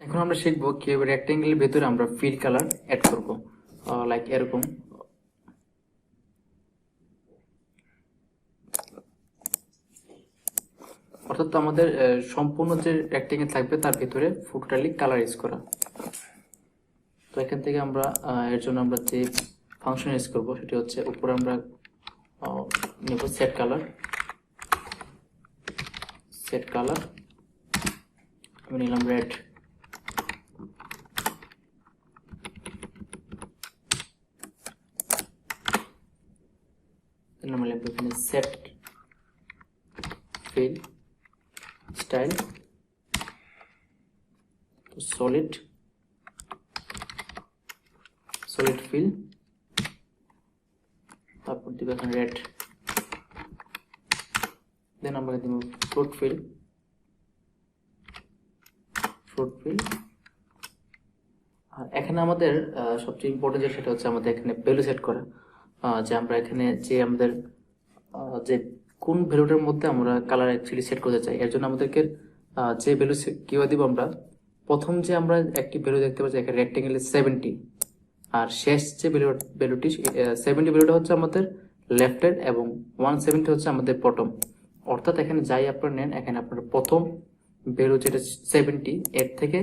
এখন আমরা শিখবো কিভাবে রেক্টেঙ্গেলের ভেতরে আমরা ফিল কালার অ্যাড করব। লাইক এরকম। অর্থাৎ আমাদের সম্পূর্ণ যে রেক্টেঙ্গেল থাকবে তার ভিতরে টোটালি কালার ইউজ করা। তো এখান থেকে আমরা এর জন্য আমরা যে ফাংশন ইউজ করবো সেটি হচ্ছে উপরে আমরা নেব সেট কালার। আমি নিলাম রেড। আমরা লিখব এখানে set fill style solid fill, তারপর দিব এখানে রেড। দেন আমরা দিব ফ্রুট ফিল। আর এখানে আমাদের সবচেয়ে ইম্পর্টেন্ট যেটা সেটা হচ্ছে আমাদের এখানে ভ্যালু সেট করা, যে আমরা এখানে যে আমাদের যে কোন ভ্যালুটার মধ্যে আমরা কালার অ্যাকচুয়ালি সেট করতে চাই। এর জন্য আমাদেরকে যে ভ্যালু কিভাবে দিব, আমরা প্রথম যে আমরা একটি ভ্যালু দেখতে পাচ্ছি এখানে রেক্টেঙ্গেলে 70, আর শেষ যে ভ্যালুটি 70 ভ্যালুটা হচ্ছে আমাদের লেফটের এবং 170 হচ্ছে আমাদের বটম। অর্থাৎ এখানে যাই আপনারা নেন, এখানে আপনার প্রথম ভ্যালু যেটা 70 এর থেকে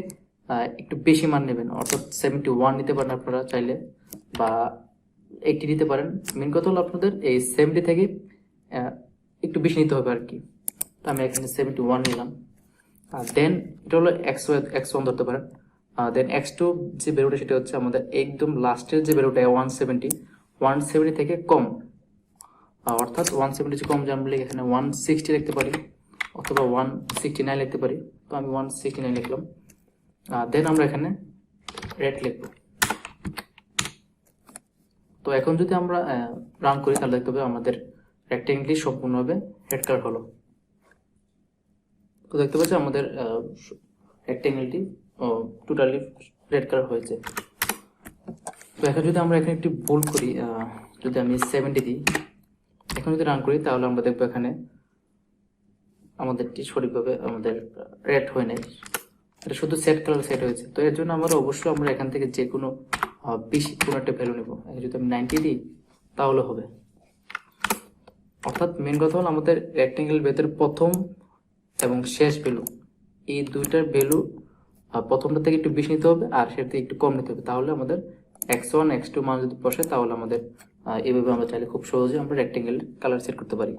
একটু বেশি মান নেবেন, অর্থাৎ 71 নিতে পারেন আপনারা চাইলে, বা 80 নিতে পারেন। মেন কথা হলো আপনাদের এই 70 থেকে একটু বেশি নিতে হবে আর কি। তো আমি এখানে 71 নিলাম। দেন এটা হলো x1 ধরতে পারেন। দেন x2 যে ভ্যালুটা সেটা হচ্ছে আমাদের একদম লাস্টের যে ভ্যালুটা 170 থেকে কম, অর্থাৎ 170 যে কম, যে আমরা এখানে 160 লিখতে পারি অথবা 169 লিখতে পারি। তো আমি 169 লিখলাম। দেন আমরা এখানে রেড লিখব। তো এখন যদি আমরা রান করি তাহলে দেখতে পাবো আমাদের রেক্টেঙ্গেলটি সম্পূর্ণভাবে রেড কালার হলো। তো দেখতে পাচ্ছি আমাদের রেক্টেঙ্গেলটি টোটালি রেড কালার হয়েছে। তো এখন যদি আমরা এখানে একটি বোল্ড করি, যদি আমি 70 দিই, এখন যদি রান করি তাহলে আমরা দেখবো এখানে আমাদেরটি সঠিকভাবে আমাদের রেড হয় নাই, এটা শুধু সেট কালার সেট হয়েছে। তো এর জন্য আমরা অবশ্যই আমরা এখান থেকে যে কোনো বেশি কোনো একটা ভ্যালু নেব। যদি আমি 90 দিই তাহলে হবে। অর্থাৎ মেন কথা হলো আমাদের রেক্টেঙ্গেল ভেতরে প্রথম এবং শেষ ভ্যালু, এই দুইটার ভ্যালু প্রথমটা থেকে একটু বেশি নিতে হবে আর সেটা থেকে একটু কম নিতে হবে। তাহলে আমাদের x1 x2 মান যদি বসে তাহলে আমাদের এইভাবে আমরা চাইলে খুব সহজে আমরা রেক্টেঙ্গেল কালার সেট করতে পারি।